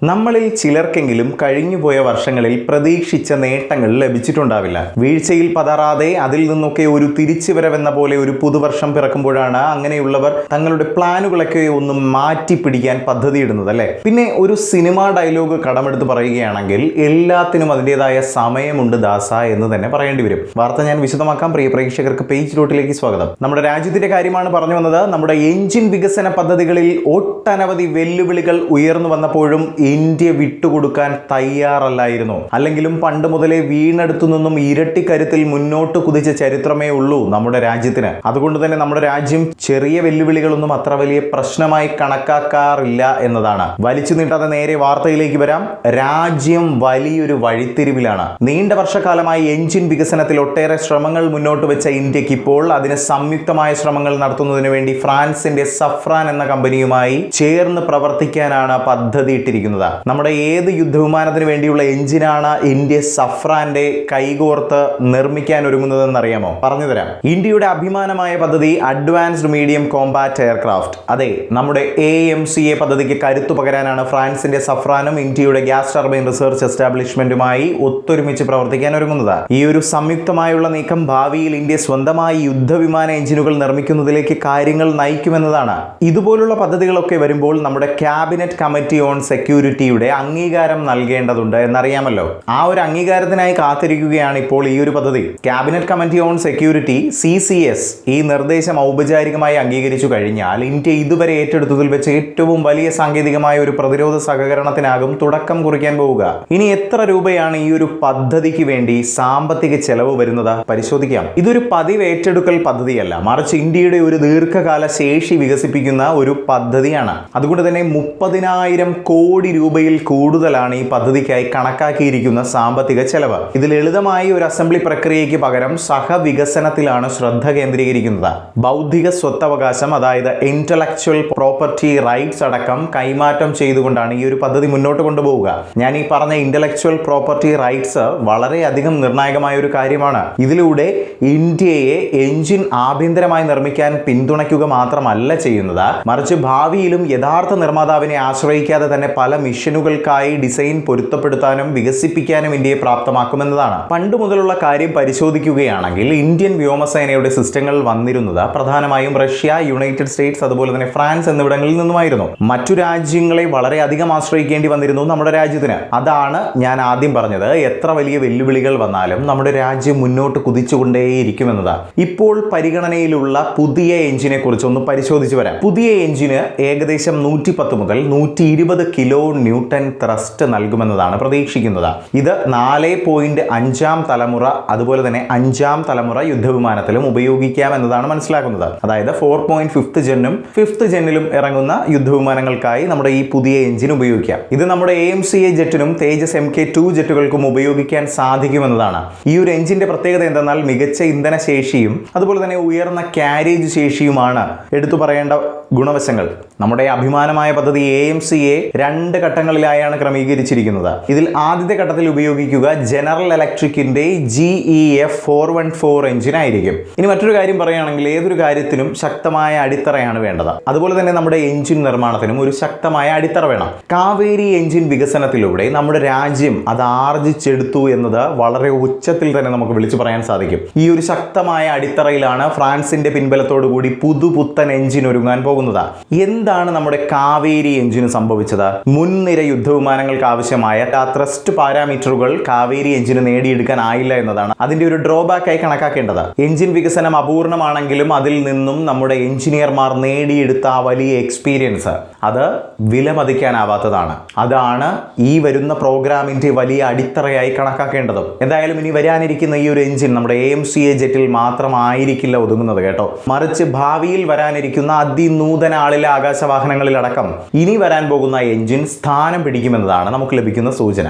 നമ്മളിൽ ചിലർക്കെങ്കിലും കഴിഞ്ഞുപോയ വർഷങ്ങളിൽ പ്രതീക്ഷിച്ച നേട്ടങ്ങൾ ലഭിച്ചിട്ടുണ്ടാവില്ല. വീഴ്ചയിൽ പതറാതെ അതിൽ നിന്നൊക്കെ ഒരു തിരിച്ചുവരവെന്ന പോലെ ഒരു പുതുവർഷം പിറക്കുമ്പോഴാണ് അങ്ങനെയുള്ളവർ തങ്ങളുടെ പ്ലാനുകളൊക്കെ ഒന്ന് മാറ്റി പിടിക്കാൻ പദ്ധതിയിടുന്നത്, അല്ലേ? പിന്നെ ഒരു സിനിമാ ഡയലോഗ് കടമെടുത്ത് പറയുകയാണെങ്കിൽ എല്ലാത്തിനും അതിൻ്റെതായ സമയമുണ്ട് ദാസ എന്ന് തന്നെ പറയേണ്ടി വരും. വാർത്ത ഞാൻ വിശദമാക്കാം. പ്രിയ പ്രേക്ഷകർക്ക് പേജ് റൂട്ടിലേക്ക് സ്വാഗതം. നമ്മുടെ രാജ്യത്തിന്റെ കാര്യമാണ് പറഞ്ഞു വന്നത്. നമ്മുടെ എഞ്ചിൻ വികസന പദ്ധതികളിൽ ഒട്ടനവധി വെല്ലുവിളികൾ ഉയർന്നു വന്നപ്പോഴും ഇന്ത്യ വിട്ടുകൊടുക്കാൻ തയ്യാറല്ലായിരുന്നു. അല്ലെങ്കിലും പണ്ട് മുതലേ വീണെടുത്തു നിന്നും ഇരട്ടി കരുത്തിൽ മുന്നോട്ട് കുതിച്ച ചരിത്രമേ ഉള്ളൂ നമ്മുടെ രാജ്യത്തിന്. അതുകൊണ്ട് തന്നെ നമ്മുടെ രാജ്യം ചെറിയ വെല്ലുവിളികളൊന്നും അത്ര വലിയ പ്രശ്നമായി കണക്കാക്കാറില്ല എന്നതാണ്. വലിച്ചു നീട്ടാതെ നേരെ വാർത്തയിലേക്ക് വരാം. രാജ്യം വലിയൊരു വഴിത്തിരിവിലാണ്. നീണ്ട വർഷക്കാലമായി എഞ്ചിൻ വികസനത്തിൽ ഒട്ടേറെ ശ്രമങ്ങൾ മുന്നോട്ട് വെച്ച ഇന്ത്യക്ക് ഇപ്പോൾ അതിന് സംയുക്തമായ ശ്രമങ്ങൾ നടത്തുന്നതിന് വേണ്ടി ഫ്രാൻസിന്റെ സഫ്രാൻ എന്ന കമ്പനിയുമായി ചേർന്ന് പ്രവർത്തിക്കാനാണ് പദ്ധതി ഇട്ടിരിക്കുന്നത്. നമ്മുടെ ഏത് യുദ്ധവിമാനത്തിന് വേണ്ടിയുള്ള എഞ്ചിനാണ് ഇന്ത്യ സഫ്രാന്റെ കൈകോർത്ത് നിർമ്മിക്കാൻ ഒരുങ്ങുന്നതെന്ന് അറിയാമോ? പറഞ്ഞുതരാം. ഇന്ത്യയുടെ അഭിമാനമായ പദ്ധതി അഡ്വാൻസ്ഡ് മീഡിയം കോമ്പാറ്റ് എയർക്രാഫ്റ്റ്. അതെ, നമ്മുടെ AMCA പദ്ധതിക്ക് കരുത്തു പകരാനാണ് ഫ്രാൻസിന്റെ സഫ്രാനും ഇന്ത്യയുടെ ഗ്യാസ് ടർബൈൻ റിസർച്ച് എസ്റ്റാബ്ലിഷ്മെന്റുമായി ഒത്തൊരുമിച്ച് പ്രവർത്തിക്കാൻ ഒരുങ്ങുന്നത്. ഈ ഒരു സംയുക്തമായുള്ള നീക്കം ഭാവിയിൽ ഇന്ത്യ സ്വന്തമായി യുദ്ധവിമാന എഞ്ചിനുകൾ നിർമ്മിക്കുന്നതിലേക്ക് കാര്യങ്ങൾ നയിക്കുമെന്നതാണ്. ഇതുപോലുള്ള പദ്ധതികളൊക്കെ വരുമ്പോൾ നമ്മുടെ ക്യാബിനറ്റ് കമ്മിറ്റി ഓൺ സെക്യൂരിറ്റിയുടെ അംഗീകാരം നൽകേണ്ടതുണ്ട് എന്നറിയാമല്ലോ. ആ ഒരു അംഗീകാരത്തിനായി കാത്തിരിക്കുകയാണ് ഇപ്പോൾ ഈ ഒരു പദ്ധതി. Cabinet committee on security CCS ഈ നിർദ്ദേശം ഔപചാരികമായി അംഗീകരിച്ചു കഴിഞ്ഞാൽ ഇന്ത്യ ഇതുവരെ ഏറ്റെടുത്തതിൽ വെച്ച് ഏറ്റവും വലിയ സാങ്കേതികമായ ഒരു പ്രതിരോധ സഹകരണത്തിനാകും തുടക്കം കുറിക്കാൻ പോവുക. ഇനി എത്ര രൂപയാണ് ഈ ഒരു പദ്ധതിക്ക് വേണ്ടി സാമ്പത്തിക ചെലവ് വരുന്നത് പരിശോധിക്കാം. ഇതൊരു പതിവ് ഏറ്റെടുക്കൽ പദ്ധതിയല്ല, മറിച്ച് ഇന്ത്യയുടെ ഒരു ദീർഘകാല ശേഷി വികസിപ്പിക്കുന്ന ഒരു പദ്ധതിയാണ്. അതുകൊണ്ട് തന്നെ 30,000 കോടി രൂപയിൽ കൂടുതലാണ് ഈ പദ്ധതിക്കായി കണക്കാക്കിയിരിക്കുന്ന സാമ്പത്തിക ചെലവ്. ഇത് ലളിതമായി ഒരു അസംബ്ലി പ്രക്രിയയ്ക്ക് പകരം സഹവികസനത്തിലാണ് ശ്രദ്ധ കേന്ദ്രീകരിക്കുന്നത്. ബൗദ്ധിക സ്വത്തവകാശം, അതായത് ഇന്റലക്ച്വൽ പ്രോപ്പർട്ടി റൈറ്റ്സ് അടക്കം കൈമാറ്റം ചെയ്തുകൊണ്ടാണ് ഈ ഒരു പദ്ധതി മുന്നോട്ട് കൊണ്ടുപോവുക. ഞാൻ ഈ പറഞ്ഞ ഇന്റലക്ച്വൽ പ്രോപ്പർട്ടി റൈറ്റ്സ് വളരെയധികം നിർണായകമായ ഒരു കാര്യമാണ്. ഇതിലൂടെ ഇന്ത്യയെ എഞ്ചിൻ ആഭ്യന്തരമായി നിർമ്മിക്കാൻ പിന്തുണയ്ക്കുക മാത്രമല്ല ചെയ്യുന്നത്, മറിച്ച് ഭാവിയിലും യഥാർത്ഥ നിർമ്മാതാവിനെ ആശ്രയിക്കാതെ തന്നെ പല മിഷനുകൾക്കായി ഡിസൈൻ പൊരുത്തപ്പെടുത്താനും വികസിപ്പിക്കാനും ഇന്ത്യയെ പ്രാപ്തമാക്കുമെന്നതാണ്. പണ്ട് മുതലുള്ള കാര്യം പരിശോധിക്കുകയാണെങ്കിൽ ഇന്ത്യൻ വ്യോമസേനയുടെ സിസ്റ്റങ്ങൾ വന്നിരുന്നത് പ്രധാനമായും റഷ്യ, യുണൈറ്റഡ് സ്റ്റേറ്റ്സ്, അതുപോലെ തന്നെ ഫ്രാൻസ് എന്നിവിടങ്ങളിൽ നിന്നുമായിരുന്നു. മറ്റു രാജ്യങ്ങളെ വളരെയധികം ആശ്രയിക്കേണ്ടി വന്നിരുന്നു നമ്മുടെ രാജ്യത്തിന്. അതാണ് ഞാൻ ആദ്യം പറഞ്ഞത്, എത്ര വലിയ വെല്ലുവിളികൾ വന്നാലും നമ്മുടെ രാജ്യം മുന്നോട്ട് കുതിച്ചുകൊണ്ടേയിരിക്കുമെന്നത്. ഇപ്പോൾ പരിഗണനയിലുള്ള പുതിയ എഞ്ചിനെ കുറിച്ച് ഒന്ന് പരിശോധിച്ചു വരാം. പുതിയ എഞ്ചിന് ഏകദേശം 110 മുതൽ 120 കിലോ ന്യൂട്ടൺ ത്രസ്റ്റ് നൽകുമെന്നതാണ് പ്രതീക്ഷിക്കുന്നത്. ഇത് 4.5 തലമുറ, അതുപോലെ തന്നെ 5ാം തലമുറ യുദ്ധവിമാനത്തിലും ഉപയോഗിക്കാമെന്നതാണ് മനസ്സിലാക്കുന്നത്. അതായത് 4.5 ജെന്നും 5th ജെന്നിലും ഇറങ്ങുന്ന യുദ്ധവിമാനങ്ങൾക്കായി നമ്മുടെ ഈ പുതിയ എഞ്ചിൻ ഉപയോഗിക്കാം. ഇത് നമ്മുടെ AMCA ജെറ്റിനും തേജസ് MK2 ജെറ്റുകൾക്കും ഉപയോഗിക്കാൻ സാധിക്കുമെന്നതാണ്. ഈ ഒരു എഞ്ചിന്റെ പ്രത്യേകത എന്തെന്നാൽ മികച്ച ഇന്ധന ശേഷിയും അതുപോലെ തന്നെ ഉയർന്ന ക്യാരേജ് ശേഷിയുമാണ് എടുത്തു പറയേണ്ട ഗുണവശങ്ങൾ. നമ്മുടെ അഭിമാനമായ പദ്ധതി AMCA 2 ഘട്ടങ്ങളിലായാണ് ക്രമീകരിച്ചിരിക്കുന്നത്. ഇതിൽ ആദ്യത്തെ ഘട്ടത്തിൽ ഉപയോഗിക്കുക ജനറൽ ഇലക്ട്രിക്കിന്റെ GEF 414 എഞ്ചിൻ ആയിരിക്കും. ഇനി മറ്റൊരു കാര്യം പറയുകയാണെങ്കിൽ ഏതൊരു കാര്യത്തിനും ശക്തമായ അടിത്തറയാണ് വേണ്ടത്. അതുപോലെ തന്നെ നമ്മുടെ എഞ്ചിൻ നിർമ്മാണത്തിനും ഒരു ശക്തമായ അടിത്തറ വേണം. കാവേരി എഞ്ചിൻ വികസനത്തിലൂടെ നമ്മുടെ രാജ്യം അത് ആർജിച്ചെടുത്തു എന്നത് വളരെ ഉച്ചത്തിൽ തന്നെ നമുക്ക് വിളിച്ചു പറയാൻ സാധിക്കും. ഈ ഒരു ശക്തമായ അടിത്തറയിലാണ് ഫ്രാൻസിന്റെ പിൻബലത്തോടു കൂടി പുതുപുത്തൻ എഞ്ചിൻ ഒരുങ്ങാൻ പോകുന്നത്. എന്താണ് നമ്മുടെ കാവേരി എഞ്ചിന് സംഭവിച്ചത്? മുൻനിര യുദ്ധവിമാനങ്ങൾക്ക് ആവശ്യമായ ത്രസ്റ്റ് പാരാമീറ്ററുകൾ കാവേരി എഞ്ചിന് നേടിയെടുക്കാനായില്ല എന്നതാണ് അതിന്റെ ഒരു ഡ്രോബാക്ക് ആയി കണക്കാക്കേണ്ടത്. എഞ്ചിൻ വികസനം അപൂർണമാണെങ്കിലും അതിൽ നിന്നും നമ്മുടെ എഞ്ചിനീയർമാർ നേടിയെടുത്ത ആ വലിയ എക്സ്പീരിയൻസ് അത് വിലമതിക്കാനാവാത്തതാണ്. അതാണ് ഈ വരുന്ന പ്രോഗ്രാമിന്റെ വലിയ അടിത്തറയായി കണക്കാക്കേണ്ടതും. എന്തായാലും ഇനി വരാനിരിക്കുന്ന ഈ ഒരു എഞ്ചിൻ നമ്മുടെ AMCA ജെറ്റിൽ മാത്രമായിരിക്കില്ല ഒതുങ്ങുന്നത് കേട്ടോ, മറിച്ച് ഭാവിയിൽ വരാനിരിക്കുന്ന അതിനൂതന ആളിലെ ആകാശവാഹനങ്ങളിലടക്കം ഇനി വരാൻ പോകുന്ന എഞ്ചിൻ സ്ഥാനം പിടിക്കുമെന്നതാണ് നമുക്ക് ലഭിക്കുന്ന സൂചന.